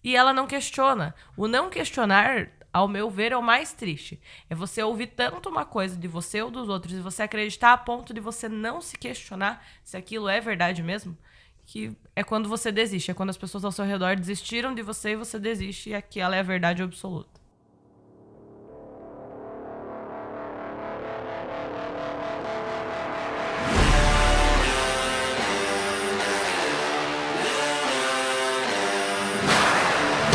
e ela não questiona. O não questionar, ao meu ver, é o mais triste. É você ouvir tanto uma coisa de você ou dos outros e você acreditar a ponto de você não se questionar se aquilo é verdade mesmo, que é quando você desiste. É quando as pessoas ao seu redor desistiram de você e você desiste e aquela é a verdade absoluta.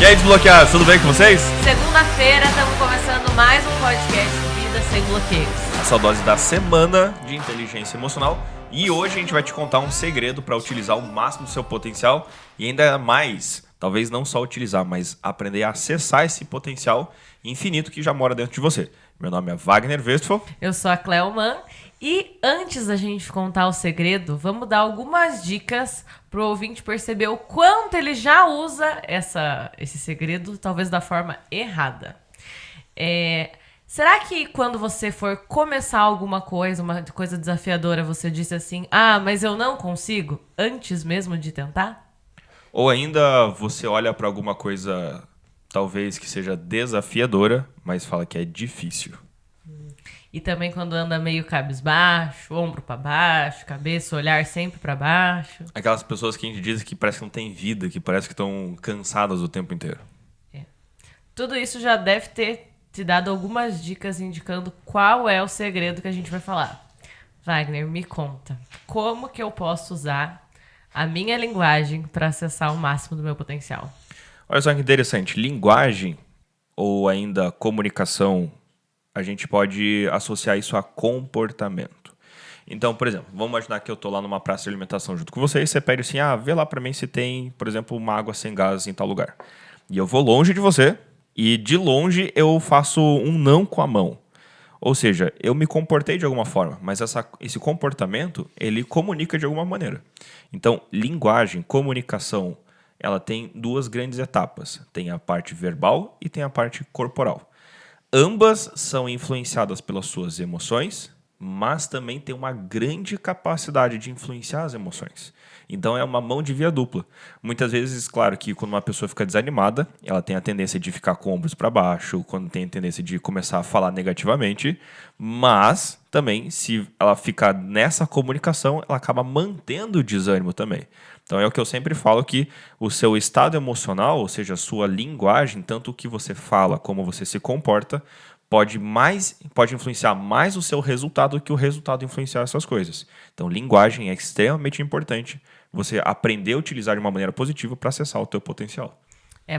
E aí, desbloqueados, tudo bem com vocês? Segunda-feira, estamos começando mais um podcast Vida Sem Bloqueios. A sua dose da semana de inteligência emocional. E hoje a gente vai te contar um segredo para utilizar o máximo do seu potencial e ainda mais, talvez não só utilizar, mas aprender a acessar esse potencial infinito que já mora dentro de você. Meu nome é Wagner Westphal. Eu sou a Cleoman. E antes da gente contar o segredo, vamos dar algumas dicas pro ouvinte perceber o quanto ele já usa esse segredo, talvez da forma errada. Será que quando você for começar alguma coisa, uma coisa desafiadora, você disse assim, mas eu não consigo, antes mesmo de tentar? Ou ainda você olha para alguma coisa, talvez que seja desafiadora, mas fala que é difícil. E também quando anda meio cabisbaixo, ombro pra baixo, cabeça, olhar sempre pra baixo. Aquelas pessoas que a gente diz que parece que não tem vida, que parece que estão cansadas o tempo inteiro. Tudo isso já deve ter te dado algumas dicas indicando qual é o segredo que a gente vai falar. Wagner, me conta, como que eu posso usar a minha linguagem para acessar o máximo do meu potencial? Olha só que interessante, linguagem ou ainda comunicação, a gente pode associar isso a comportamento. Então, por exemplo, vamos imaginar que eu estou lá numa praça de alimentação junto com você e você pede assim, vê lá para mim se tem, por exemplo, uma água sem gás em tal lugar. E eu vou longe de você e de longe eu faço um não com a mão. Ou seja, eu me comportei de alguma forma, mas esse comportamento, ele comunica de alguma maneira. Então, linguagem, comunicação, ela tem duas grandes etapas. Tem a parte verbal e tem a parte corporal. Ambas são influenciadas pelas suas emoções, mas também tem uma grande capacidade de influenciar as emoções. Então é uma mão de via dupla. Muitas vezes, claro que quando uma pessoa fica desanimada, ela tem a tendência de ficar com ombros para baixo, quando tem a tendência de começar a falar negativamente, mas também se ela ficar nessa comunicação, ela acaba mantendo o desânimo também. Então é o que eu sempre falo, que o seu estado emocional, ou seja, a sua linguagem, tanto o que você fala como você se comporta, pode influenciar mais o seu resultado do que o resultado influenciar essas coisas. Então, linguagem é extremamente importante você aprender a utilizar de uma maneira positiva para acessar o teu potencial.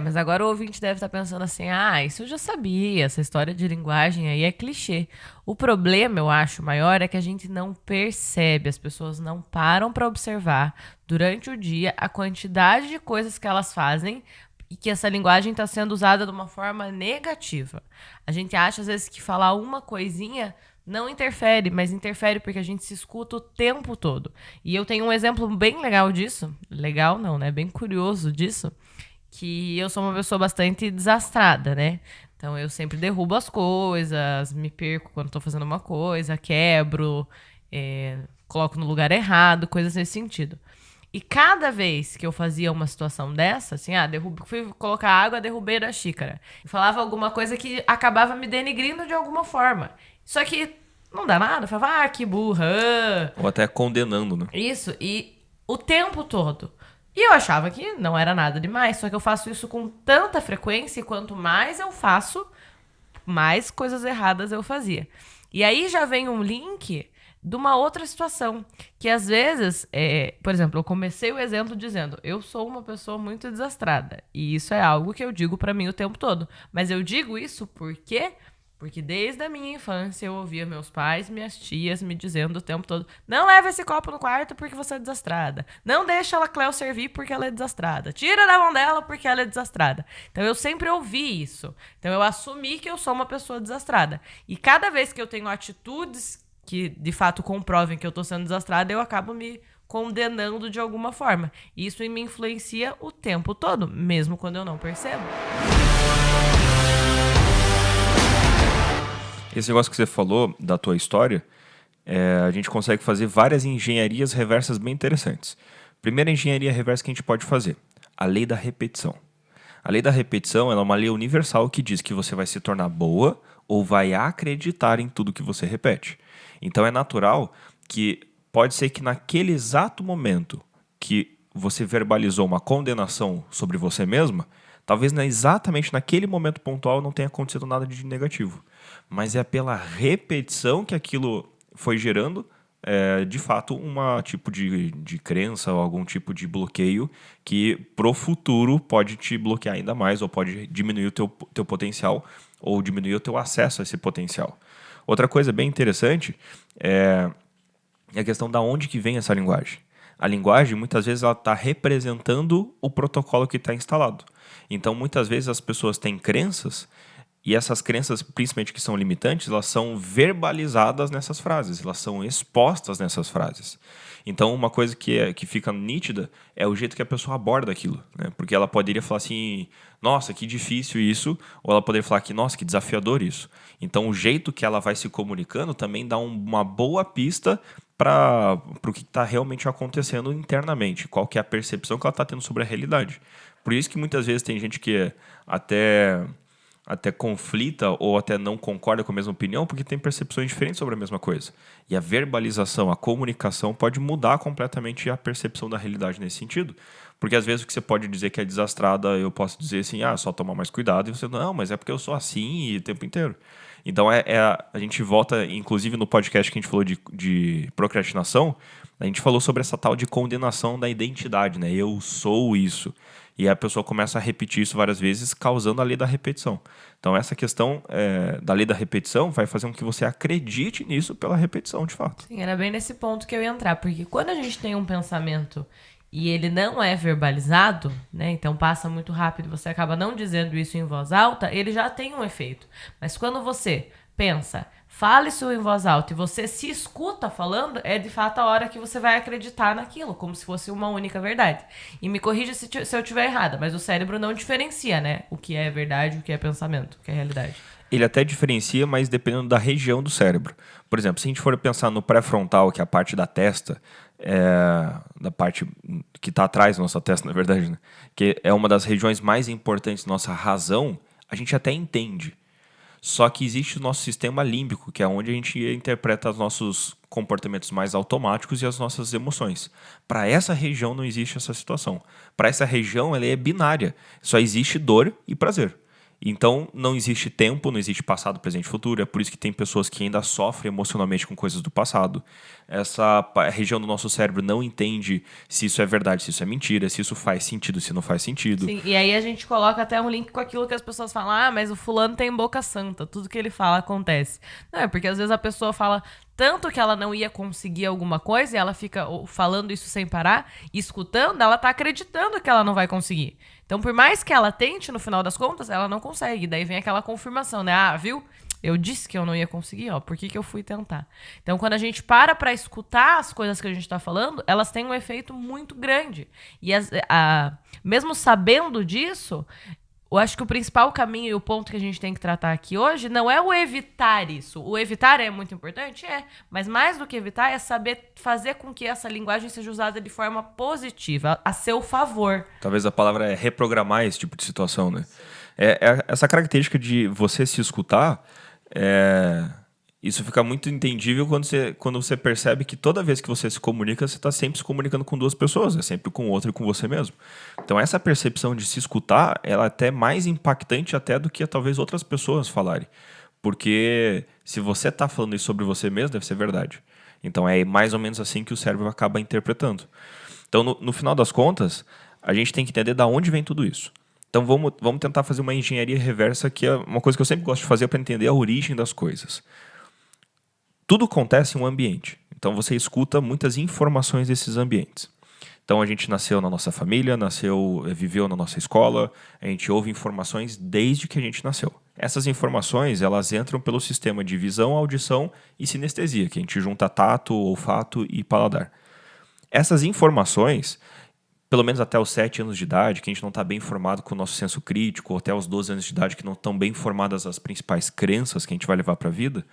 Mas agora o ouvinte deve estar pensando assim, isso eu já sabia, essa história de linguagem aí é clichê. O problema, eu acho, maior é que a gente não percebe, as pessoas não param para observar durante o dia a quantidade de coisas que elas fazem e que essa linguagem está sendo usada de uma forma negativa. A gente acha, às vezes, que falar uma coisinha não interfere, mas interfere porque a gente se escuta o tempo todo. E eu tenho um exemplo bem legal disso, legal não, né? Bem curioso disso, que eu sou uma pessoa bastante desastrada, né? Então eu sempre derrubo as coisas, me perco quando estou fazendo uma coisa, quebro, coloco no lugar errado, coisas nesse sentido. E cada vez que eu fazia uma situação dessa, assim, fui colocar água, derrubei da xícara. E falava alguma coisa que acabava me denigrindo de alguma forma. Só que não dá nada, eu falava, que burra. Ou até condenando, né? Isso, e o tempo todo. E eu achava que não era nada demais, só que eu faço isso com tanta frequência e quanto mais eu faço, mais coisas erradas eu fazia. E aí já vem um link de uma outra situação, que às vezes, por exemplo, eu comecei o exemplo dizendo, eu sou uma pessoa muito desastrada, e isso é algo que eu digo pra mim o tempo todo, mas eu digo isso porque desde a minha infância eu ouvia meus pais e minhas tias me dizendo o tempo todo, não leva esse copo no quarto porque você é desastrada, não deixa a Cleo servir porque ela é desastrada, tira da mão dela porque ela é desastrada. Então eu sempre ouvi isso, então eu assumi que eu sou uma pessoa desastrada, e cada vez que eu tenho atitudes que de fato comprovem que eu tô sendo desastrada, eu acabo me condenando de alguma forma. E isso me influencia o tempo todo, mesmo quando eu não percebo. Esse negócio que você falou da tua história, a gente consegue fazer várias engenharias reversas bem interessantes. Primeira engenharia reversa que a gente pode fazer, a lei da repetição. A lei da repetição ela é uma lei universal que diz que você vai se tornar boa ou vai acreditar em tudo que você repete. Então é natural que pode ser que naquele exato momento que você verbalizou uma condenação sobre você mesma, talvez exatamente naquele momento pontual não tenha acontecido nada de negativo. Mas é pela repetição que aquilo foi gerando, de fato, um tipo de crença ou algum tipo de bloqueio que pro futuro pode te bloquear ainda mais ou pode diminuir o teu potencial ou diminuir o teu acesso a esse potencial. Outra coisa bem interessante é a questão da onde que vem essa linguagem. A linguagem, muitas vezes, ela está representando o protocolo que está instalado. Então, muitas vezes, as pessoas têm crenças e essas crenças, principalmente que são limitantes, elas são verbalizadas nessas frases, elas são expostas nessas frases. Então, uma coisa que fica nítida é o jeito que a pessoa aborda aquilo, né? Porque ela poderia falar assim, nossa, que difícil isso, ou ela poderia falar que, nossa, que desafiador isso. Então, o jeito que ela vai se comunicando também dá uma boa pista para o que está realmente acontecendo internamente, qual que é a percepção que ela está tendo sobre a realidade. Por isso que muitas vezes tem gente que até conflita ou até não concorda com a mesma opinião porque tem percepções diferentes sobre a mesma coisa. E a verbalização, a comunicação pode mudar completamente a percepção da realidade nesse sentido. Porque às vezes o que você pode dizer que é desastrada, eu posso dizer assim, só tomar mais cuidado, e você, não, mas é porque eu sou assim e o tempo inteiro. Então a gente volta, inclusive no podcast que a gente falou de procrastinação, a gente falou sobre essa tal de condenação da identidade, né? Eu sou isso. E a pessoa começa a repetir isso várias vezes, causando a lei da repetição. Então, essa questão da lei da repetição vai fazer com que você acredite nisso pela repetição, de fato. Sim, era bem nesse ponto que eu ia entrar. Porque quando a gente tem um pensamento e ele não é verbalizado, né? Então passa muito rápido, você acaba não dizendo isso em voz alta, ele já tem um efeito. Mas quando você pensa, fala isso em voz alta e você se escuta falando, é de fato a hora que você vai acreditar naquilo, como se fosse uma única verdade. E me corrija se eu estiver errada, mas o cérebro não diferencia, né? O que é verdade, o que é pensamento, o que é realidade. Ele até diferencia, mas dependendo da região do cérebro. Por exemplo, se a gente for pensar no pré-frontal, que é a parte da testa, da parte que está atrás da nossa testa, na verdade, né? Que é uma das regiões mais importantes da nossa razão, a gente até entende. Só que existe o nosso sistema límbico, que é onde a gente interpreta os nossos comportamentos mais automáticos e as nossas emoções. Para essa região não existe essa situação. Para essa região ela é binária. Só existe dor e prazer. Então não existe tempo, não existe passado, presente e futuro. É por isso que tem pessoas que ainda sofrem emocionalmente com coisas do passado. Essa região do nosso cérebro não entende se isso é verdade, se isso é mentira, se isso faz sentido, se não faz sentido. Sim, e aí a gente coloca até um link com aquilo que as pessoas falam, mas o fulano tem boca santa, tudo que ele fala acontece. Não, é porque às vezes a pessoa fala tanto que ela não ia conseguir alguma coisa e ela fica falando isso sem parar, e escutando, ela tá acreditando que ela não vai conseguir. Então, por mais que ela tente, no final das contas, ela não consegue. Daí vem aquela confirmação, né? Viu? Eu disse que eu não ia conseguir, por que eu fui tentar? Então, quando a gente para escutar as coisas que a gente tá falando, elas têm um efeito muito grande. E mesmo sabendo disso, eu acho que o principal caminho e o ponto que a gente tem que tratar aqui hoje não é o evitar isso. O evitar é muito importante? Mas mais do que evitar é saber fazer com que essa linguagem seja usada de forma positiva, a seu favor. Talvez a palavra é reprogramar esse tipo de situação, né? Essa característica de você se escutar, isso fica muito entendível quando você percebe que toda vez que você se comunica, você está sempre se comunicando com duas pessoas, é sempre com o outro e com você mesmo. Então essa percepção de se escutar, ela é até mais impactante até do que talvez outras pessoas falarem. Porque se você está falando isso sobre você mesmo, deve ser verdade. Então é mais ou menos assim que o cérebro acaba interpretando. Então no final das contas, a gente tem que entender de onde vem tudo isso. Então vamos tentar fazer uma engenharia reversa, que é uma coisa que eu sempre gosto de fazer para entender a origem das coisas. Tudo acontece em um ambiente. Então você escuta muitas informações desses ambientes. Então a gente nasceu na nossa família, viveu na nossa escola, a gente ouve informações desde que a gente nasceu. Essas informações, elas entram pelo sistema de visão, audição e sinestesia, que a gente junta tato, olfato e paladar. Essas informações, pelo menos até os 7 anos de idade, que a gente não está bem formado com o nosso senso crítico, ou até os 12 anos de idade, que não estão bem formadas as principais crenças que a gente vai levar para a vida,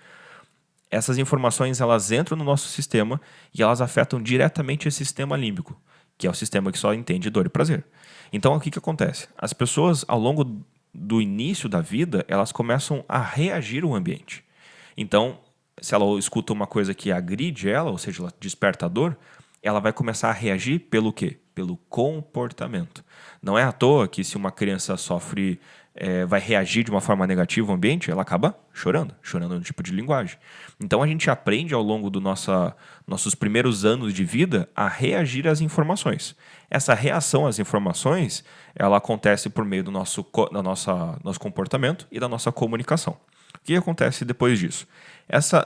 essas informações elas entram no nosso sistema e elas afetam diretamente esse sistema límbico, que é o sistema que só entende dor e prazer. Então, o que acontece? As pessoas, ao longo do início da vida, elas começam a reagir ao ambiente. Então, se ela escuta uma coisa que agride ela, ou seja, ela desperta a dor, ela vai começar a reagir pelo quê? Pelo comportamento. Não é à toa que se uma criança sofre, vai reagir de uma forma negativa ao ambiente, ela acaba chorando no tipo de linguagem. Então a gente aprende ao longo dos nossos primeiros anos de vida a reagir às informações. Essa reação às informações, ela acontece por meio do nosso comportamento e da nossa comunicação. O que acontece depois disso?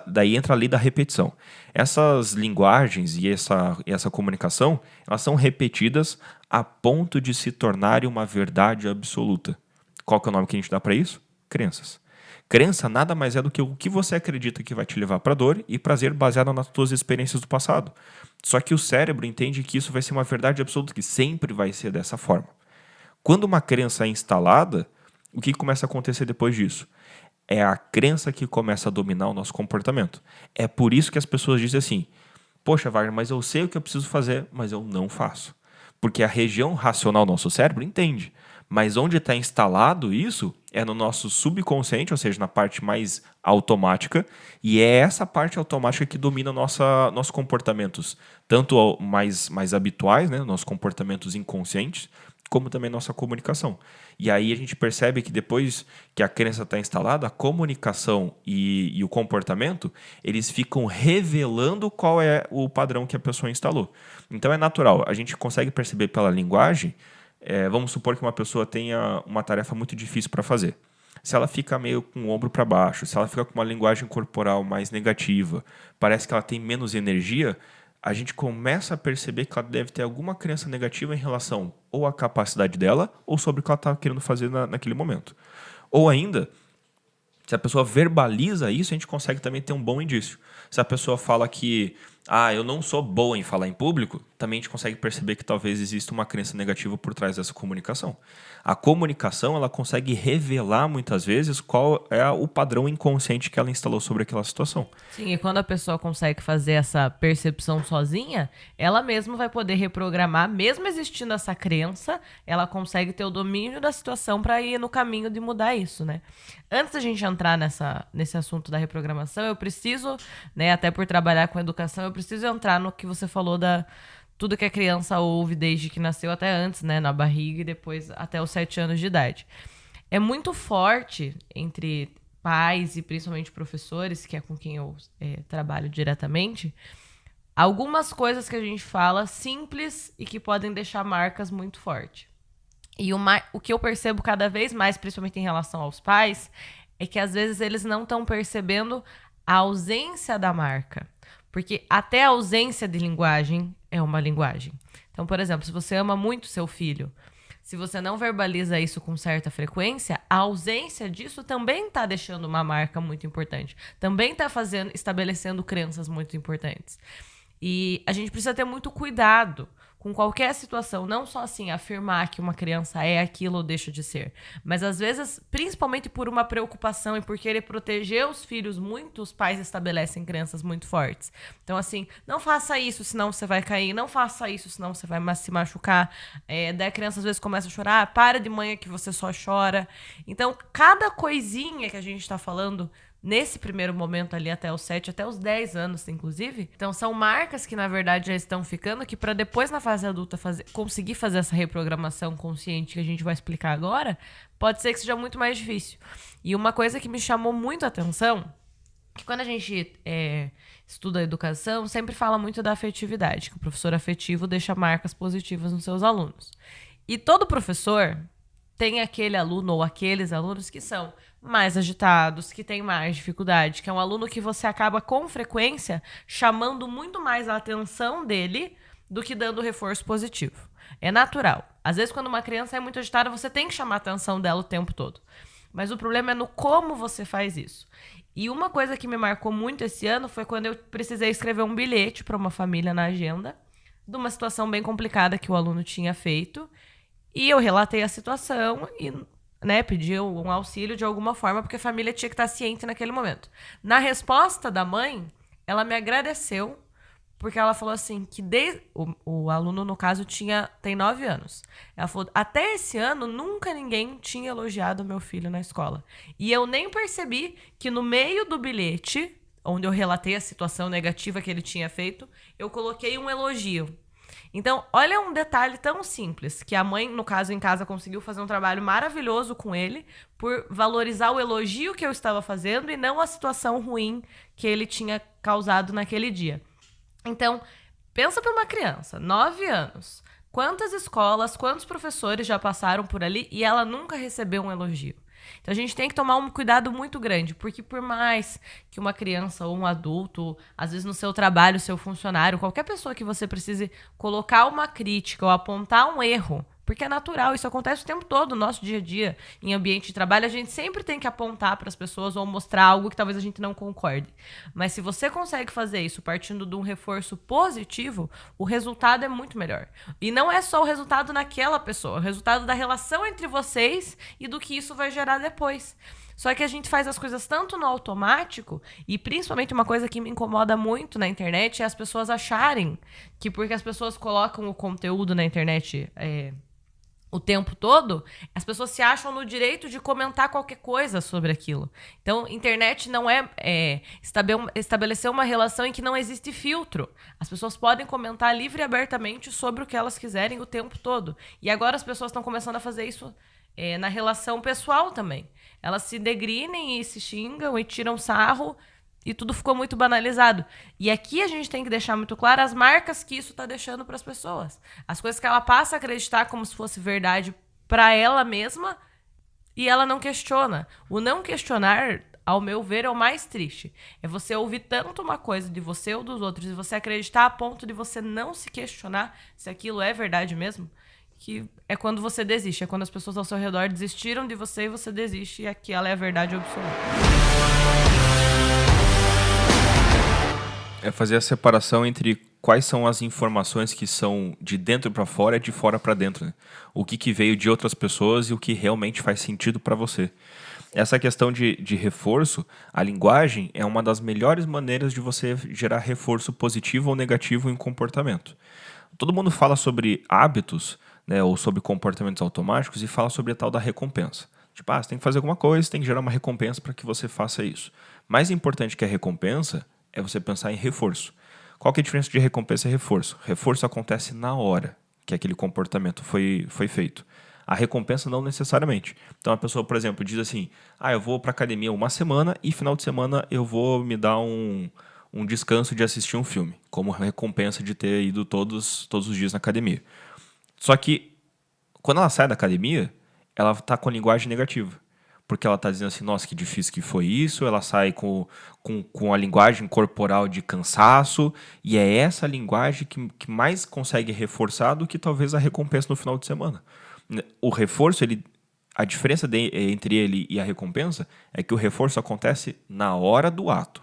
Daí entra a lei da repetição. Essas linguagens e essa comunicação, elas são repetidas a ponto de se tornarem uma verdade absoluta. Qual que é o nome que a gente dá para isso? Crenças. Crença nada mais é do que o que você acredita que vai te levar para dor e prazer baseado nas suas experiências do passado. Só que o cérebro entende que isso vai ser uma verdade absoluta, que sempre vai ser dessa forma. Quando uma crença é instalada, o que começa a acontecer depois disso? É a crença que começa a dominar o nosso comportamento. É por isso que as pessoas dizem assim: poxa, Wagner, mas eu sei o que eu preciso fazer, mas eu não faço. Porque a região racional do nosso cérebro entende. Mas onde está instalado isso é no nosso subconsciente, ou seja, na parte mais automática. E é essa parte automática que domina nossos comportamentos, tanto mais habituais, né, nossos comportamentos inconscientes, como também nossa comunicação. E aí a gente percebe que depois que a crença está instalada, a comunicação e o comportamento, eles ficam revelando qual é o padrão que a pessoa instalou. Então é natural, a gente consegue perceber pela linguagem. Vamos supor que uma pessoa tenha uma tarefa muito difícil para fazer. Se ela fica meio com o ombro para baixo, se ela fica com uma linguagem corporal mais negativa, parece que ela tem menos energia, a gente começa a perceber que ela deve ter alguma crença negativa em relação ou à capacidade dela ou sobre o que ela está querendo fazer naquele momento. Ou ainda, se a pessoa verbaliza isso, a gente consegue também ter um bom indício. Se a pessoa fala que eu não sou boa em falar em público, também a gente consegue perceber que talvez exista uma crença negativa por trás dessa comunicação. A comunicação, ela consegue revelar muitas vezes qual é o padrão inconsciente que ela instalou sobre aquela situação. Sim, e quando a pessoa consegue fazer essa percepção sozinha, ela mesma vai poder reprogramar, mesmo existindo essa crença, ela consegue ter o domínio da situação para ir no caminho de mudar isso, né? Antes da gente entrar nesse assunto da reprogramação, eu preciso, né, até por trabalhar com educação, eu preciso entrar no que você falou tudo que a criança ouve desde que nasceu até antes, né, na barriga e depois até os 7 anos de idade. É muito forte entre pais e principalmente professores, que é com quem eu trabalho diretamente, algumas coisas que a gente fala simples e que podem deixar marcas muito fortes. E o que eu percebo cada vez mais, principalmente em relação aos pais, é que às vezes eles não estão percebendo a ausência da marca. Porque até a ausência de linguagem é uma linguagem. Então, por exemplo, se você ama muito seu filho, se você não verbaliza isso com certa frequência, a ausência disso também está deixando uma marca muito importante. Também está estabelecendo crenças muito importantes. E a gente precisa ter muito cuidado com qualquer situação, não só assim afirmar que uma criança é aquilo ou deixa de ser, mas às vezes, principalmente por uma preocupação e por querer proteger os filhos, muitos pais estabelecem crenças muito fortes. Então assim, não faça isso, senão você vai cair, não faça isso, senão você vai se machucar. Daí a criança às vezes começa a chorar, para de manhã que você só chora. Então, cada coisinha que a gente está falando nesse primeiro momento ali até os 7, até os 10 anos, inclusive. Então, são marcas que, na verdade, já estão ficando, que para depois, na fase adulta, conseguir fazer essa reprogramação consciente que a gente vai explicar agora, pode ser que seja muito mais difícil. E uma coisa que me chamou muito a atenção, que quando a gente estuda a educação, sempre fala muito da afetividade, que o professor afetivo deixa marcas positivas nos seus alunos. E todo professor tem aquele aluno ou aqueles alunos que são mais agitados, que têm mais dificuldade, que é um aluno que você acaba com frequência chamando muito mais a atenção dele do que dando reforço positivo. É natural. Às vezes, quando uma criança é muito agitada, você tem que chamar a atenção dela o tempo todo. Mas o problema é no como você faz isso. E uma coisa que me marcou muito esse ano foi quando eu precisei escrever um bilhete para uma família na agenda de uma situação bem complicada que o aluno tinha feito. E eu relatei a situação e pedi um auxílio de alguma forma, porque a família tinha que estar ciente naquele momento. Na resposta da mãe, ela me agradeceu porque ela falou assim, que o aluno, no caso, tem 9 anos. Ela falou, até esse ano, nunca ninguém tinha elogiado meu filho na escola. E eu nem percebi que no meio do bilhete, onde eu relatei a situação negativa que ele tinha feito, eu coloquei um elogio. Então, olha um detalhe tão simples, que a mãe, no caso, em casa, conseguiu fazer um trabalho maravilhoso com ele por valorizar o elogio que eu estava fazendo e não a situação ruim que ele tinha causado naquele dia. Então, pensa para uma criança, 9 anos. Quantas escolas, quantos professores já passaram por ali e ela nunca recebeu um elogio? Então a gente tem que tomar um cuidado muito grande, porque por mais que uma criança ou um adulto, às vezes no seu trabalho, seu funcionário, qualquer pessoa que você precise colocar uma crítica ou apontar um erro, porque é natural, isso acontece o tempo todo no nosso dia a dia, em ambiente de trabalho, a gente sempre tem que apontar para as pessoas ou mostrar algo que talvez a gente não concorde. Mas se você consegue fazer isso partindo de um reforço positivo, o resultado é muito melhor. E não é só o resultado naquela pessoa, é o resultado da relação entre vocês e do que isso vai gerar depois. Só que a gente faz as coisas tanto no automático, e principalmente uma coisa que me incomoda muito na internet é as pessoas acharem que porque as pessoas colocam o conteúdo na internet o tempo todo, as pessoas se acham no direito de comentar qualquer coisa sobre aquilo. Então, internet não estabelecer uma relação em que não existe filtro. As pessoas podem comentar livre e abertamente sobre o que elas quiserem o tempo todo. E agora as pessoas estão começando a fazer isso na relação pessoal também. Elas se degrinem e se xingam e tiram sarro e tudo ficou muito banalizado. E aqui a gente tem que deixar muito claro as marcas que isso está deixando para as pessoas. As coisas que ela passa a acreditar como se fosse verdade para ela mesma e ela não questiona. O não questionar, ao meu ver, é o mais triste. É você ouvir tanto uma coisa de você ou dos outros e você acreditar a ponto de você não se questionar se aquilo é verdade mesmo, que é quando você desiste. É quando as pessoas ao seu redor desistiram de você e você desiste e aquela é a verdade absoluta. É fazer a separação entre quais são as informações que são de dentro para fora e de fora para dentro, né? O que veio de outras pessoas e o que realmente faz sentido para você. Essa questão de reforço, a linguagem é uma das melhores maneiras de você gerar reforço positivo ou negativo em comportamento. Todo mundo fala sobre hábitos, né, ou sobre comportamentos automáticos e fala sobre a tal da recompensa. Tipo, você tem que fazer alguma coisa, tem que gerar uma recompensa para que você faça isso. Mais importante que a recompensa é você pensar em reforço. Qual que é a diferença de recompensa e reforço? Reforço acontece na hora que aquele comportamento foi feito. A recompensa não necessariamente. Então a pessoa, por exemplo, diz assim, eu vou para academia uma semana e final de semana eu vou me dar um descanso de assistir um filme, como recompensa de ter ido todos os dias na academia. Só que quando ela sai da academia, ela está com a linguagem negativa. Porque ela está dizendo assim, nossa, que difícil que foi isso. Ela sai com a linguagem corporal de cansaço. E é essa linguagem que mais consegue reforçar do que talvez a recompensa no final de semana. O reforço, a diferença entre ele e a recompensa é que o reforço acontece na hora do ato.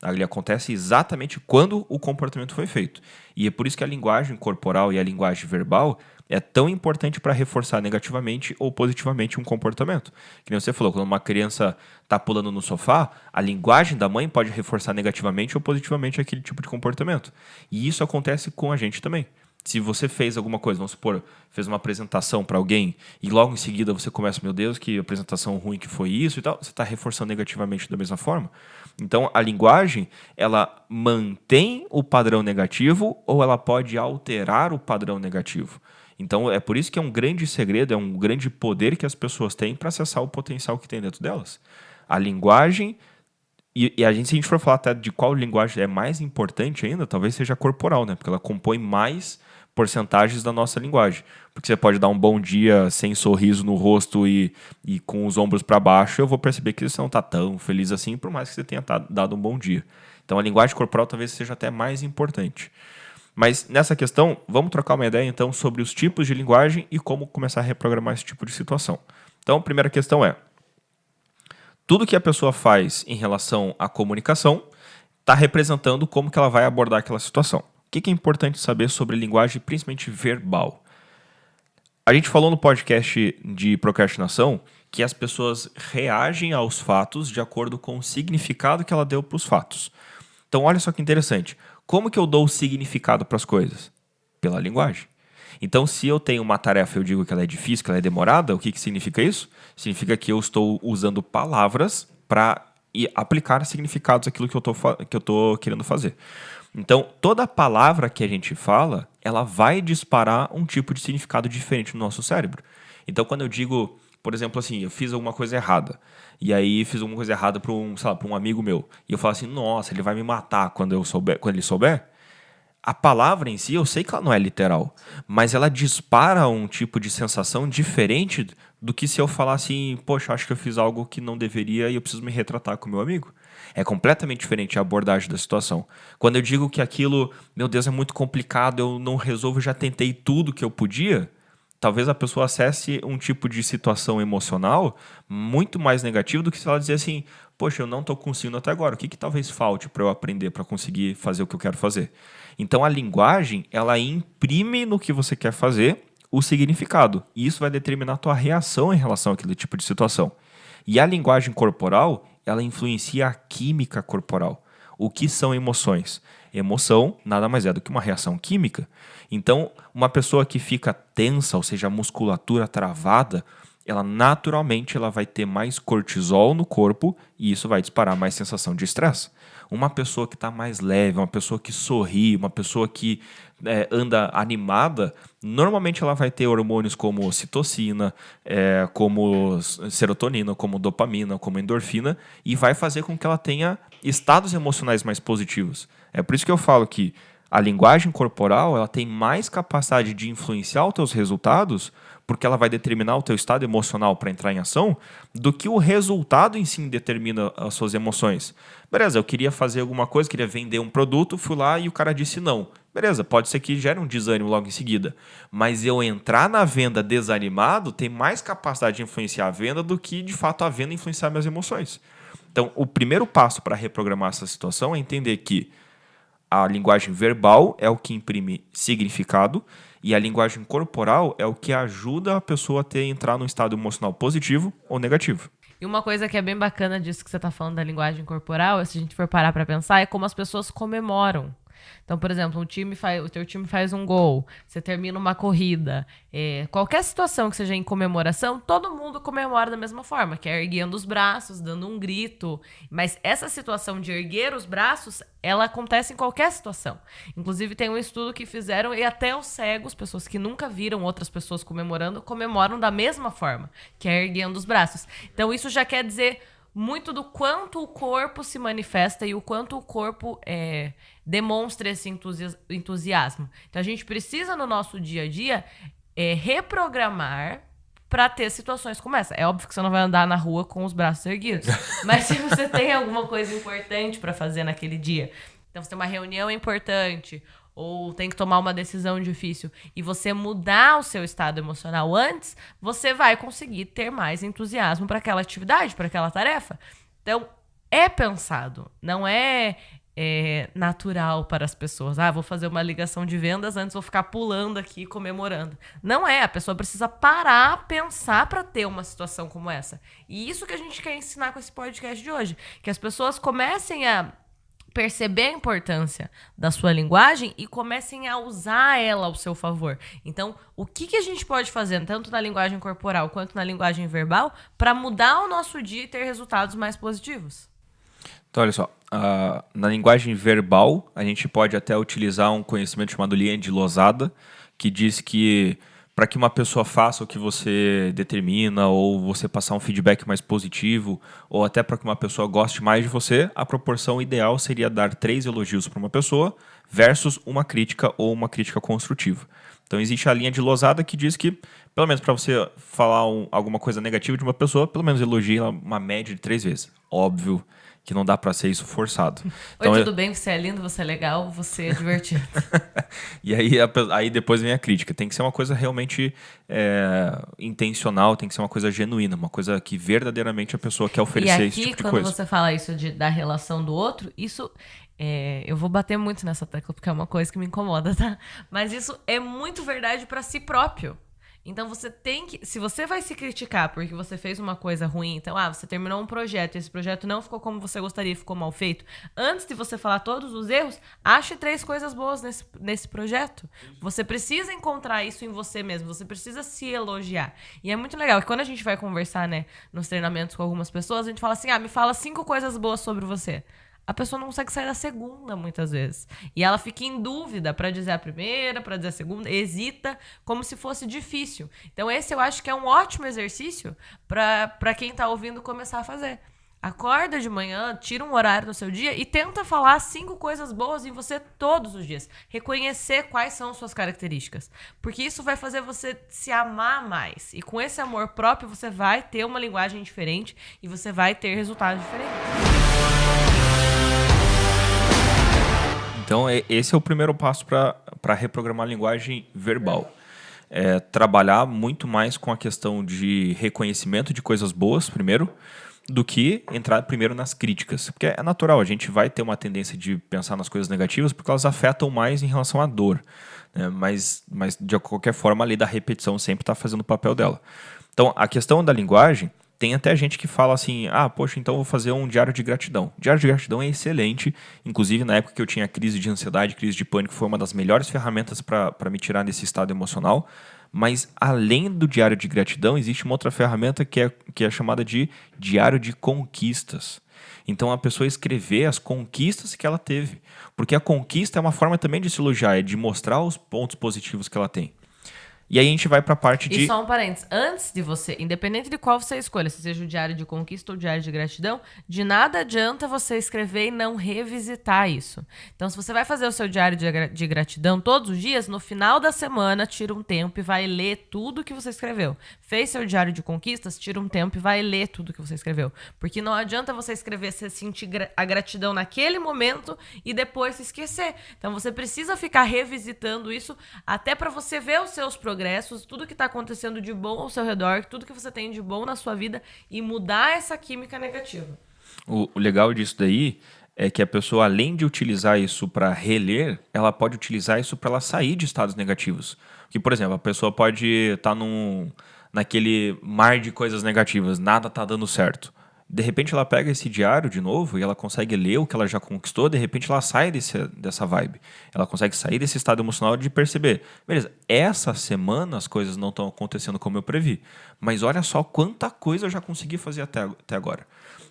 Ele acontece exatamente quando o comportamento foi feito. E é por isso que a linguagem corporal e a linguagem verbal é tão importante para reforçar negativamente ou positivamente um comportamento. Que nem você falou, quando uma criança está pulando no sofá, a linguagem da mãe pode reforçar negativamente ou positivamente aquele tipo de comportamento. E isso acontece com a gente também. Se você fez alguma coisa, vamos supor, fez uma apresentação para alguém e logo em seguida você começa, meu Deus, que apresentação ruim que foi isso e tal, você está reforçando negativamente da mesma forma. Então, a linguagem, ela mantém o padrão negativo ou ela pode alterar o padrão negativo. Então, é por isso que é um grande segredo, é um grande poder que as pessoas têm para acessar o potencial que tem dentro delas. A linguagem, se a gente for falar até de qual linguagem é mais importante ainda, talvez seja a corporal, né? Porque ela compõe mais porcentagens da nossa linguagem. Porque você pode dar um bom dia sem sorriso no rosto e com os ombros para baixo, eu vou perceber que você não está tão feliz assim, por mais que você tenha dado um bom dia. Então, a linguagem corporal talvez seja até mais importante. Mas nessa questão, vamos trocar uma ideia então sobre os tipos de linguagem e como começar a reprogramar esse tipo de situação. Então, a primeira questão é, tudo que a pessoa faz em relação à comunicação está representando como que ela vai abordar aquela situação. O que é importante saber sobre linguagem, principalmente verbal? A gente falou no podcast de procrastinação que as pessoas reagem aos fatos de acordo com o significado que ela deu para os fatos. Então, olha só que interessante. Como que eu dou o significado para as coisas? Pela linguagem. Então, se eu tenho uma tarefa e eu digo que ela é difícil, que ela é demorada, o que significa isso? Significa que eu estou usando palavras para aplicar significados àquilo que eu estou querendo fazer. Então, toda palavra que a gente fala, ela vai disparar um tipo de significado diferente no nosso cérebro. Então, quando eu digo, por exemplo, assim, eu fiz alguma coisa errada, e aí fiz alguma coisa errada para um amigo meu, e eu falo assim, nossa, ele vai me matar quando ele souber. A palavra em si, eu sei que ela não é literal, mas ela dispara um tipo de sensação diferente do que se eu falar assim, poxa, acho que eu fiz algo que não deveria e eu preciso me retratar com o meu amigo. É completamente diferente a abordagem da situação. Quando eu digo que aquilo, meu Deus, é muito complicado, eu não resolvo, já tentei tudo que eu podia, talvez a pessoa acesse um tipo de situação emocional muito mais negativo do que se ela dizer assim, poxa, eu não estou conseguindo até agora, o que talvez falte para eu aprender, para conseguir fazer o que eu quero fazer? Então a linguagem, ela imprime no que você quer fazer o significado, e isso vai determinar a tua reação em relação àquele tipo de situação. E a linguagem corporal, ela influencia a química corporal. O que são emoções? Emoção nada mais é do que uma reação química. Então, uma pessoa que fica tensa, ou seja, a musculatura travada, ela naturalmente ela vai ter mais cortisol no corpo e isso vai disparar mais sensação de estresse. Uma pessoa que está mais leve, uma pessoa que sorri, uma pessoa que anda animada, normalmente ela vai ter hormônios como ocitocina, como serotonina, como dopamina, como endorfina, e vai fazer com que ela tenha estados emocionais mais positivos. É por isso que eu falo que a linguagem corporal ela tem mais capacidade de influenciar os teus resultados, porque ela vai determinar o teu estado emocional para entrar em ação, do que o resultado em si determina as suas emoções. Beleza, eu queria fazer alguma coisa, queria vender um produto, fui lá e o cara disse não. Beleza, pode ser que gere um desânimo logo em seguida. Mas eu entrar na venda desanimado tem mais capacidade de influenciar a venda do que, de fato, a venda influenciar minhas emoções. Então, o primeiro passo para reprogramar essa situação é entender que a linguagem verbal é o que imprime significado e a linguagem corporal é o que ajuda a pessoa a entrar num estado emocional positivo ou negativo. E uma coisa que é bem bacana disso que você está falando da linguagem corporal, se a gente for parar para pensar, é como as pessoas comemoram. Então, por exemplo, o teu time faz um gol, você termina uma corrida, qualquer situação que seja em comemoração, todo mundo comemora da mesma forma, que é erguendo os braços, dando um grito. Mas essa situação de erguer os braços, ela acontece em qualquer situação. Inclusive, tem um estudo que fizeram e até os cegos, pessoas que nunca viram outras pessoas comemorando, comemoram da mesma forma, que é erguendo os braços. Então, isso já quer dizer muito do quanto o corpo se manifesta e o quanto o corpo demonstra esse entusiasmo. Então, a gente precisa, no nosso dia a dia, reprogramar para ter situações como essa. É óbvio que você não vai andar na rua com os braços erguidos, mas se você tem alguma coisa importante para fazer naquele dia, então você tem uma reunião importante ou tem que tomar uma decisão difícil e você mudar o seu estado emocional antes, você vai conseguir ter mais entusiasmo para aquela atividade, para aquela tarefa. Então, é pensado, não é natural para as pessoas. Vou fazer uma ligação de vendas, antes vou ficar pulando aqui, comemorando. Não é, a pessoa precisa parar, pensar para ter uma situação como essa. E isso que a gente quer ensinar com esse podcast de hoje, que as pessoas comecem a perceber a importância da sua linguagem e comecem a usar ela ao seu favor. Então, o que a gente pode fazer, tanto na linguagem corporal quanto na linguagem verbal, para mudar o nosso dia e ter resultados mais positivos? Então, olha só, na linguagem verbal, a gente pode até utilizar um conhecimento chamado linha de Losada, que diz que para que uma pessoa faça o que você determina, ou você passar um feedback mais positivo, ou até para que uma pessoa goste mais de você, a proporção ideal seria dar 3 elogios para uma pessoa versus uma crítica ou uma crítica construtiva. Então existe a linha de Losada que diz que, pelo menos para você falar alguma coisa negativa de uma pessoa, pelo menos elogie uma média de 3 vezes. Óbvio que não dá para ser isso forçado. Oi, tudo bem? Você é lindo, você é legal, você é divertido. E aí depois vem a crítica. Tem que ser uma coisa realmente intencional, tem que ser uma coisa genuína, uma coisa que verdadeiramente a pessoa quer oferecer esse tipo de coisa. E aqui, quando você fala isso da relação do outro, isso... eu vou bater muito nessa tecla, porque é uma coisa que me incomoda, tá? Mas isso é muito verdade para si próprio. Então você tem que... Se você vai se criticar porque você fez uma coisa ruim, então, você terminou um projeto e esse projeto não ficou como você gostaria, ficou mal feito, antes de você falar todos os erros, ache 3 coisas boas nesse projeto. Você precisa encontrar isso em você mesmo, você precisa se elogiar. E é muito legal que quando a gente vai conversar, né, nos treinamentos com algumas pessoas, a gente fala assim, me fala 5 coisas boas sobre você. A pessoa não consegue sair da segunda, muitas vezes. E ela fica em dúvida para dizer a primeira, para dizer a segunda, hesita como se fosse difícil. Então esse eu acho que é um ótimo exercício para quem tá ouvindo começar a fazer. Acorda de manhã, tira um horário no seu dia e tenta falar 5 coisas boas em você todos os dias. Reconhecer quais são suas características. Porque isso vai fazer você se amar mais. E com esse amor próprio, você vai ter uma linguagem diferente e você vai ter resultados diferentes. Então, esse é o primeiro passo para reprogramar a linguagem verbal. Trabalhar muito mais com a questão de reconhecimento de coisas boas, primeiro, do que entrar primeiro nas críticas. Porque é natural, a gente vai ter uma tendência de pensar nas coisas negativas porque elas afetam mais em relação à dor. Né? Mas, de qualquer forma, a lei da repetição sempre está fazendo o papel dela. Então, a questão da linguagem... Tem até gente que fala assim, poxa, então eu vou fazer um diário de gratidão. Diário de gratidão é excelente, inclusive na época que eu tinha crise de ansiedade, crise de pânico, foi uma das melhores ferramentas para me tirar desse estado emocional. Mas além do diário de gratidão, existe uma outra ferramenta que é chamada de diário de conquistas. Então a pessoa escrever as conquistas que ela teve. Porque a conquista é uma forma também de se elogiar, é de mostrar os pontos positivos que ela tem. E aí a gente vai para a parte de... E só um parênteses. Antes de você, independente de qual você escolha, se seja o diário de conquista ou o diário de gratidão, de nada adianta você escrever e não revisitar isso. Então, se você vai fazer o seu diário de gratidão todos os dias, no final da semana, tira um tempo e vai ler tudo que você escreveu. Fez seu diário de conquistas, tira um tempo e vai ler tudo que você escreveu. Porque não adianta você escrever, você sentir a gratidão naquele momento e depois se esquecer. Então, você precisa ficar revisitando isso até para você ver os seus progressos, tudo que está acontecendo de bom ao seu redor, tudo que você tem de bom na sua vida e mudar essa química negativa. O legal disso daí é que a pessoa, além de utilizar isso para reler, ela pode utilizar isso para ela sair de estados negativos. Que, por exemplo, a pessoa pode estar naquele mar de coisas negativas, nada está dando certo. De repente ela pega esse diário de novo e ela consegue ler o que ela já conquistou, de repente ela sai dessa vibe. Ela consegue sair desse estado emocional de perceber, beleza, essa semana as coisas não estão acontecendo como eu previ, mas olha só quanta coisa eu já consegui fazer até agora.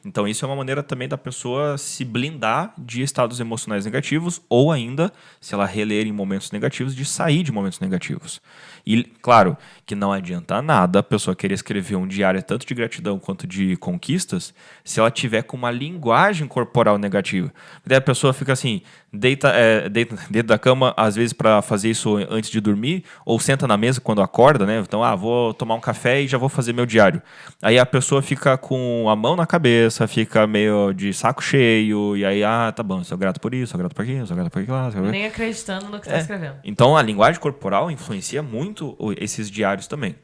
Então isso é uma maneira também da pessoa se blindar de estados emocionais negativos ou ainda, se ela reler em momentos negativos, de sair de momentos negativos. E claro que não adianta nada a pessoa querer escrever um diário tanto de gratidão quanto de conquistas se ela tiver com uma linguagem corporal negativa. Daí a pessoa fica assim, deita dentro da cama, às vezes para fazer isso antes de dormir, ou senta na mesa quando acorda, né? Então, vou tomar um café e já vou fazer meu diário. Aí a pessoa fica com a mão na cabeça, fica meio de saco cheio, e aí, tá bom, sou grato por isso, sou grato por aquilo, sou grato por aquilo. Nem acreditando no que está escrevendo. Então, a linguagem corporal influencia muito esses diários também.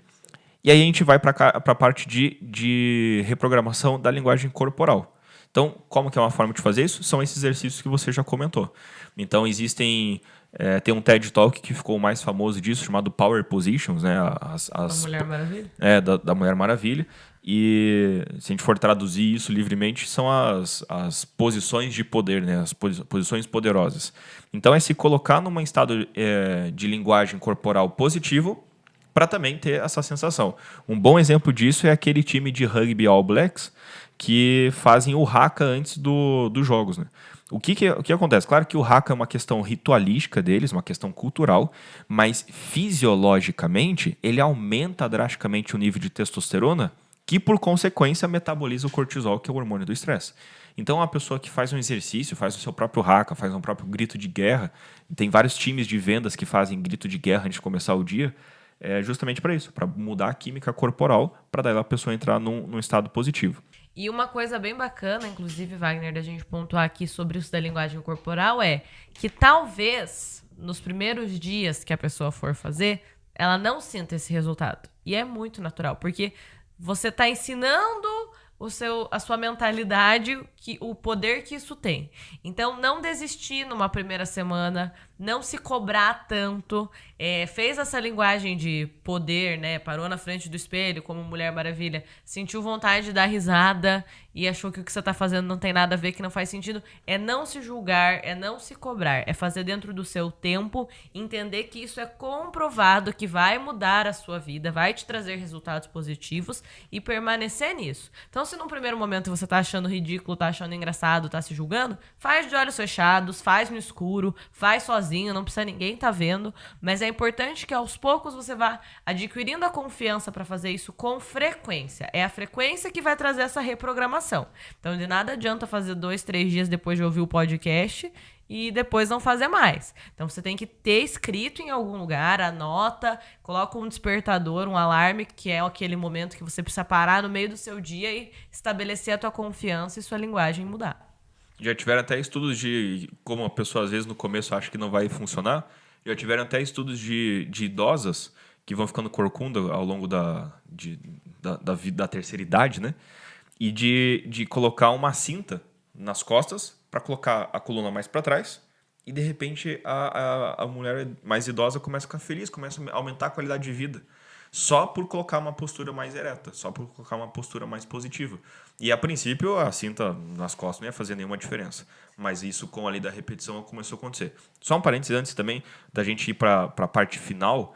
E aí a gente vai para a parte de reprogramação da linguagem corporal. Então, como que é uma forma de fazer isso? São esses exercícios que você já comentou. Então, tem um TED Talk que ficou mais famoso disso, chamado Power Positions, né? Da Mulher Maravilha? Da Mulher Maravilha. E se a gente for traduzir isso livremente, são as posições de poder, né? As posições poderosas. Então, é se colocar num estado de linguagem corporal positivo para também ter essa sensação. Um bom exemplo disso é aquele time de rugby All Blacks que fazem o haka antes dos jogos, né? O que acontece? Claro que o haka é uma questão ritualística deles, uma questão cultural, mas fisiologicamente ele aumenta drasticamente o nível de testosterona, que por consequência metaboliza o cortisol, que é o hormônio do estresse. Então a pessoa que faz um exercício, faz o seu próprio haka, faz um próprio grito de guerra, tem vários times de vendas que fazem grito de guerra antes de começar o dia, justamente para isso, para mudar a química corporal, para daí a pessoa entrar num estado positivo. E uma coisa bem bacana, inclusive, Wagner, da gente pontuar aqui sobre isso da linguagem corporal é que talvez nos primeiros dias que a pessoa for fazer, ela não sinta esse resultado. E é muito natural, porque você está ensinando a sua mentalidade, o poder que isso tem. Então, não desistir numa primeira semana, não se cobrar tanto, fez essa linguagem de poder, né? Parou na frente do espelho como Mulher Maravilha, sentiu vontade de dar risada e achou que o que você tá fazendo não tem nada a ver, que não faz sentido. É não se julgar, é não se cobrar, é fazer dentro do seu tempo, entender que isso é comprovado, que vai mudar a sua vida, vai te trazer resultados positivos e permanecer nisso. Então, se num primeiro momento você tá achando ridículo, tá achando engraçado, tá se julgando, faz de olhos fechados, faz no escuro, faz sozinho, não precisa ninguém tá vendo, mas é importante que aos poucos você vá adquirindo a confiança para fazer isso com frequência. É a frequência que vai trazer essa reprogramação. Então, de nada adianta fazer 2, 3 dias depois de ouvir o podcast e depois não fazer mais. Então, você tem que ter escrito em algum lugar, anota, coloca um despertador, um alarme, que é aquele momento que você precisa parar no meio do seu dia e estabelecer a tua confiança e sua linguagem mudar. Já tiveram até estudos de como a pessoa às vezes no começo acha que não vai funcionar. Já tiveram até estudos de idosas que vão ficando corcunda ao longo da terceira idade, né? E de colocar uma cinta nas costas para colocar a coluna mais para trás e, de repente, a mulher mais idosa começa a ficar feliz, começa a aumentar a qualidade de vida. Só por colocar uma postura mais ereta, só por colocar uma postura mais positiva. E, a princípio, a cinta nas costas não ia fazer nenhuma diferença. Mas isso, com a lei da repetição, começou a acontecer. Só um parênteses antes também da gente ir para a parte final.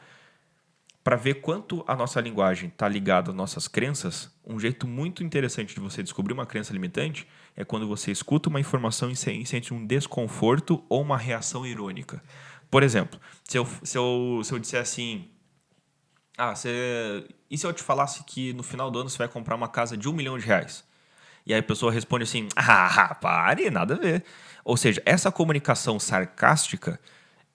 Para ver quanto a nossa linguagem está ligada às nossas crenças, um jeito muito interessante de você descobrir uma crença limitante é quando você escuta uma informação e sente um desconforto ou uma reação irônica. Por exemplo, se eu disser assim, e se eu te falasse que no final do ano você vai comprar uma casa de R$1 milhão? E aí a pessoa responde assim, pare, nada a ver. Ou seja, essa comunicação sarcástica,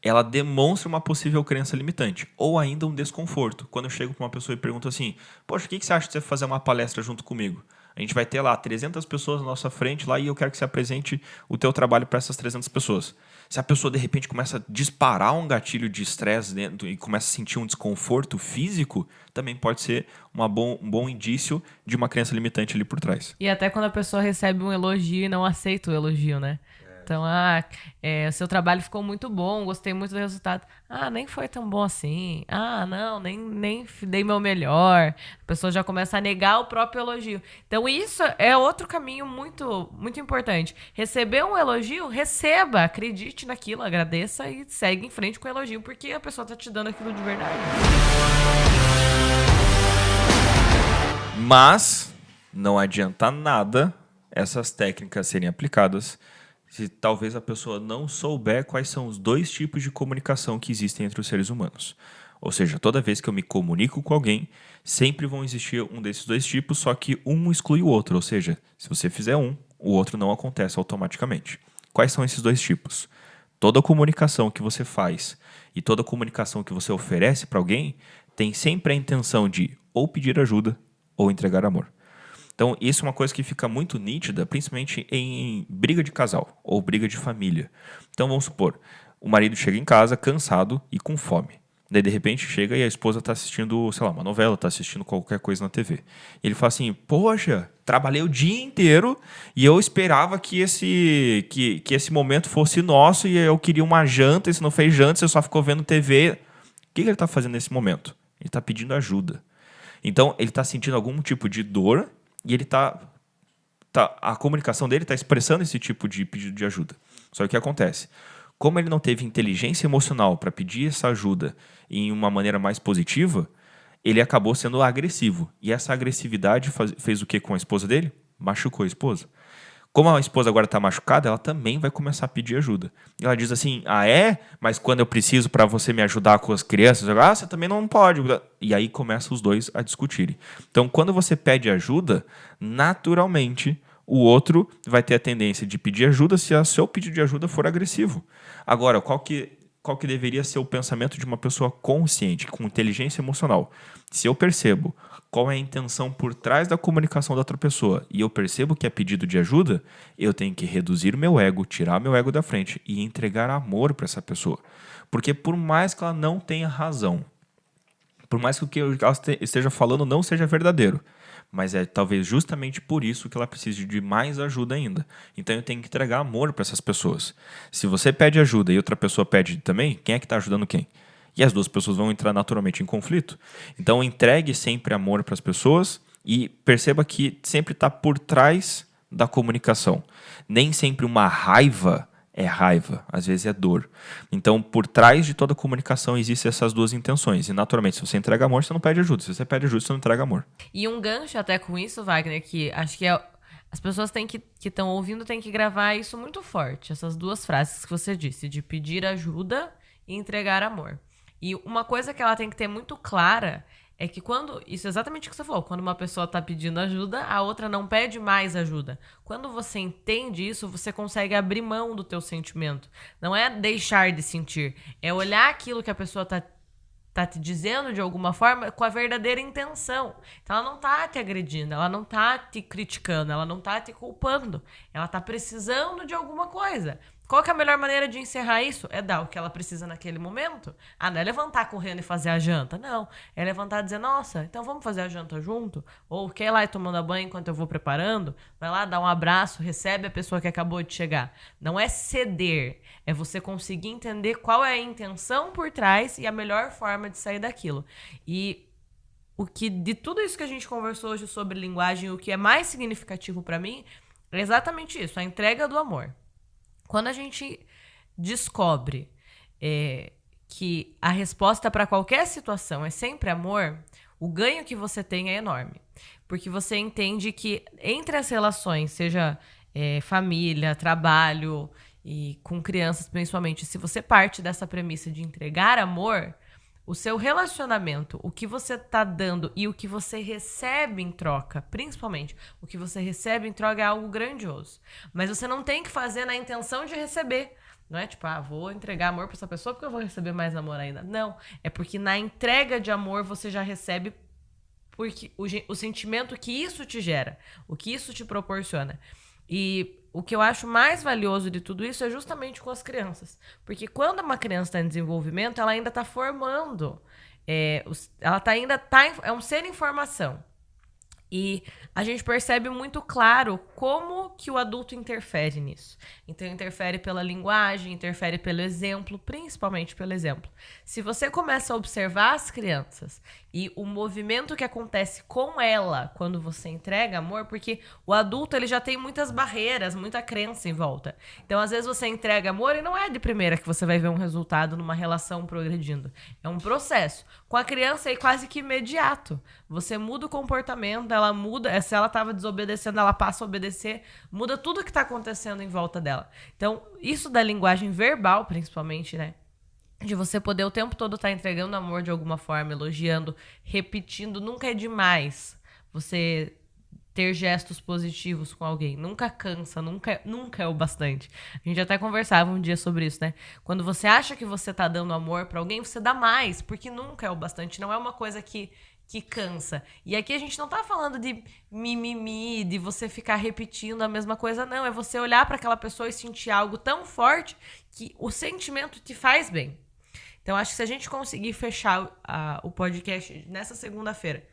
ela demonstra uma possível crença limitante ou ainda um desconforto. Quando eu chego para uma pessoa e pergunto assim, poxa, o que você acha de você fazer uma palestra junto comigo? A gente vai ter lá 300 pessoas na nossa frente lá e eu quero que você apresente o teu trabalho para essas 300 pessoas. Se a pessoa de repente começa a disparar um gatilho de estresse dentro e começa a sentir um desconforto físico, também pode ser um bom indício de uma crença limitante ali por trás. E até quando a pessoa recebe um elogio e não aceita o elogio, né? Então, o seu trabalho ficou muito bom, gostei muito do resultado. Nem foi tão bom assim. Não, nem dei meu melhor. A pessoa já começa a negar o próprio elogio. Então, isso é outro caminho muito, muito importante. Receber um elogio, receba, acredite naquilo, agradeça e segue em frente com o elogio, porque a pessoa está te dando aquilo de verdade. Mas não adianta nada essas técnicas serem aplicadas se talvez a pessoa não souber quais são os 2 tipos de comunicação que existem entre os seres humanos. Ou seja, toda vez que eu me comunico com alguém, sempre vão existir um desses 2 tipos, só que um exclui o outro. Ou seja, se você fizer um, o outro não acontece automaticamente. Quais são esses 2 tipos? Toda comunicação que você faz e toda comunicação que você oferece para alguém tem sempre a intenção de ou pedir ajuda ou entregar amor. Então, isso é uma coisa que fica muito nítida, principalmente em briga de casal ou briga de família. Então, vamos supor, o marido chega em casa cansado e com fome. Daí, de repente, chega e a esposa está assistindo, sei lá, uma novela, está assistindo qualquer coisa na TV. E ele fala assim, poxa, trabalhei o dia inteiro e eu esperava que esse momento fosse nosso e eu queria uma janta, e você não fez janta, você só ficou vendo TV. O que ele está fazendo nesse momento? Ele está pedindo ajuda. Então, ele está sentindo algum tipo de dor e ele a comunicação dele está expressando esse tipo de pedido de ajuda. Só que o que acontece? Como ele não teve inteligência emocional para pedir essa ajuda em uma maneira mais positiva, ele acabou sendo agressivo. E essa agressividade fez o que com a esposa dele? Machucou a esposa. Como a esposa agora está machucada, ela também vai começar a pedir ajuda. E ela diz assim, mas quando eu preciso para você me ajudar com as crianças, você também não pode. E aí começam os 2 a discutirem. Então, quando você pede ajuda, naturalmente o outro vai ter a tendência de pedir ajuda se o seu pedido de ajuda for agressivo. Agora, qual que deveria ser o pensamento de uma pessoa consciente, com inteligência emocional? Se eu percebo qual é a intenção por trás da comunicação da outra pessoa e eu percebo que é pedido de ajuda, eu tenho que reduzir o meu ego, tirar meu ego da frente e entregar amor para essa pessoa. Porque por mais que ela não tenha razão, por mais que o que ela esteja falando não seja verdadeiro, Mas é talvez justamente por isso que ela precise de mais ajuda ainda. Então eu tenho que entregar amor para essas pessoas. Se você pede ajuda e outra pessoa pede também, quem é que está ajudando quem? E as duas pessoas vão entrar naturalmente em conflito. Então entregue sempre amor para as pessoas e perceba que sempre está por trás da comunicação. Nem sempre uma raiva é raiva, às vezes é dor. Então, por trás de toda comunicação existem essas duas intenções. E, naturalmente, se você entrega amor, você não pede ajuda. Se você pede ajuda, você não entrega amor. E um gancho até com isso, Wagner, que acho que as pessoas que estão ouvindo têm que gravar isso muito forte. Essas duas frases que você disse, de pedir ajuda e entregar amor. E uma coisa que ela tem que ter muito clara é que isso é exatamente o que você falou, quando uma pessoa está pedindo ajuda, a outra não pede mais ajuda. Quando você entende isso, você consegue abrir mão do teu sentimento. Não é deixar de sentir, é olhar aquilo que a pessoa tá te dizendo de alguma forma com a verdadeira intenção. Então ela não tá te agredindo, ela não tá te criticando, ela não tá te culpando. Ela tá precisando de alguma coisa. Qual que é a melhor maneira de encerrar isso? É dar o que ela precisa naquele momento. Ah, não é levantar correndo e fazer a janta. Não. É levantar e dizer, nossa, então vamos fazer a janta junto? Ou quer ir lá e tomando banho enquanto eu vou preparando? Vai lá, dá um abraço, recebe a pessoa que acabou de chegar. Não é ceder. É você conseguir entender qual é a intenção por trás e a melhor forma de sair daquilo. E de tudo isso que a gente conversou hoje sobre linguagem, o que é mais significativo para mim é exatamente isso, a entrega do amor. Quando a gente descobre que a resposta para qualquer situação é sempre amor, o ganho que você tem é enorme. Porque você entende que entre as relações, seja família, trabalho e com crianças principalmente, se você parte dessa premissa de entregar amor, o seu relacionamento, o que você tá dando e o que você recebe em troca, principalmente, o que você recebe em troca é algo grandioso. Mas você não tem que fazer na intenção de receber. Não é tipo, vou entregar amor pra essa pessoa porque eu vou receber mais amor ainda. Não, é porque na entrega de amor você já recebe porque o sentimento que isso te gera, o que isso te proporciona. E o que eu acho mais valioso de tudo isso é justamente com as crianças. Porque quando uma criança está em desenvolvimento, ela ainda está formando. Ela é um ser em formação. E a gente percebe muito claro como que o adulto interfere nisso. Então, interfere pela linguagem, interfere pelo exemplo, principalmente pelo exemplo. Se você começa a observar as crianças e o movimento que acontece com ela quando você entrega amor, porque o adulto ele já tem muitas barreiras, muita crença em volta. Então, às vezes você entrega amor e não é de primeira que você vai ver um resultado numa relação progredindo. É um processo. Com a criança é quase que imediato. Você muda o comportamento, ela muda, se ela estava desobedecendo, ela passa a obedecer, muda tudo que está acontecendo em volta dela. Então, isso da linguagem verbal, principalmente, né? De você poder o tempo todo estar entregando amor de alguma forma, elogiando, repetindo, nunca é demais você ter gestos positivos com alguém. Nunca cansa, nunca é o bastante. A gente até conversava um dia sobre isso, né? Quando você acha que você tá dando amor pra alguém, você dá mais, porque nunca é o bastante. Não é uma coisa que cansa. E aqui a gente não tá falando de mimimi, de você ficar repetindo a mesma coisa, não. É você olhar pra aquela pessoa e sentir algo tão forte que o sentimento te faz bem. Então, acho que se a gente conseguir fechar o podcast nessa segunda-feira,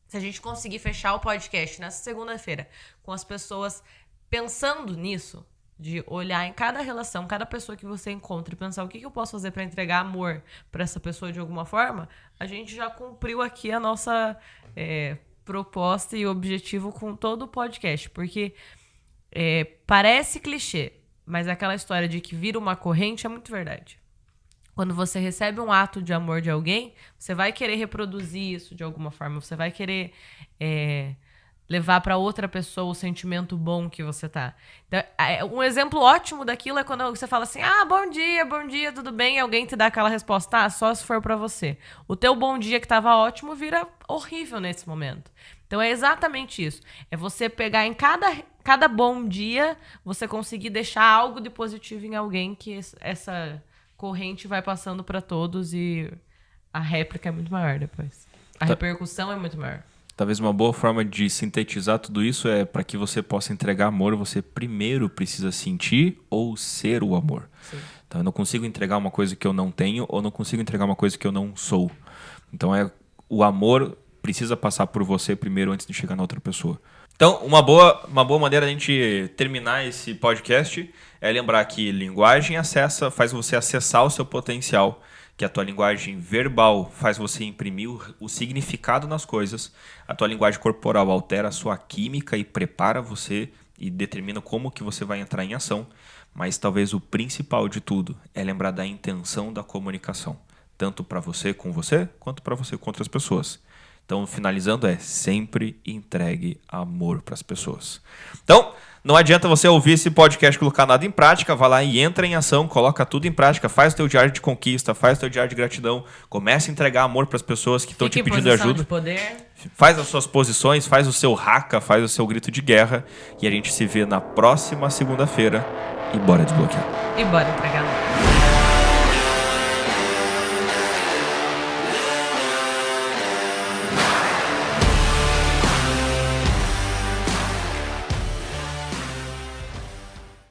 se a gente conseguir fechar o podcast nessa segunda-feira com as pessoas pensando nisso, de olhar em cada relação, cada pessoa que você encontra e pensar o que eu posso fazer para entregar amor para essa pessoa de alguma forma, a gente já cumpriu aqui a nossa proposta e objetivo com todo o podcast. Porque parece clichê, mas aquela história de que vira uma corrente é muito verdade. Quando você recebe um ato de amor de alguém, você vai querer reproduzir isso de alguma forma. Você vai querer levar para outra pessoa o sentimento bom que você tá. Então, um exemplo ótimo daquilo é quando você fala assim, bom dia, tudo bem? E alguém te dá aquela resposta, só se for para você. O teu bom dia que tava ótimo vira horrível nesse momento. Então é exatamente isso. É você pegar em cada bom dia, você conseguir deixar algo de positivo em alguém que essa corrente vai passando para todos e a réplica é muito maior depois. A repercussão é muito maior. Talvez uma boa forma de sintetizar tudo isso é para que você possa entregar amor, você primeiro precisa sentir ou ser o amor. Sim. Então eu não consigo entregar uma coisa que eu não tenho ou não consigo entregar uma coisa que eu não sou. Então o amor precisa passar por você primeiro antes de chegar na outra pessoa. Então, uma boa maneira de a gente terminar esse podcast é lembrar que linguagem faz você acessar o seu potencial, que a tua linguagem verbal faz você imprimir o significado nas coisas, a tua linguagem corporal altera a sua química e prepara você e determina como que você vai entrar em ação, mas talvez o principal de tudo é lembrar da intenção da comunicação, tanto para você com você, quanto para você com outras pessoas. Então, finalizando, sempre entregue amor para as pessoas. Então, não adianta você ouvir esse podcast e colocar nada em prática, vai lá e entra em ação, coloca tudo em prática, faz o teu diário de conquista, faz o teu diário de gratidão, comece a entregar amor para as pessoas que estão te pedindo ajuda. De poder. Faz as suas posições, faz o seu haka, faz o seu grito de guerra e a gente se vê na próxima segunda-feira e bora desbloquear. E bora entregar amor.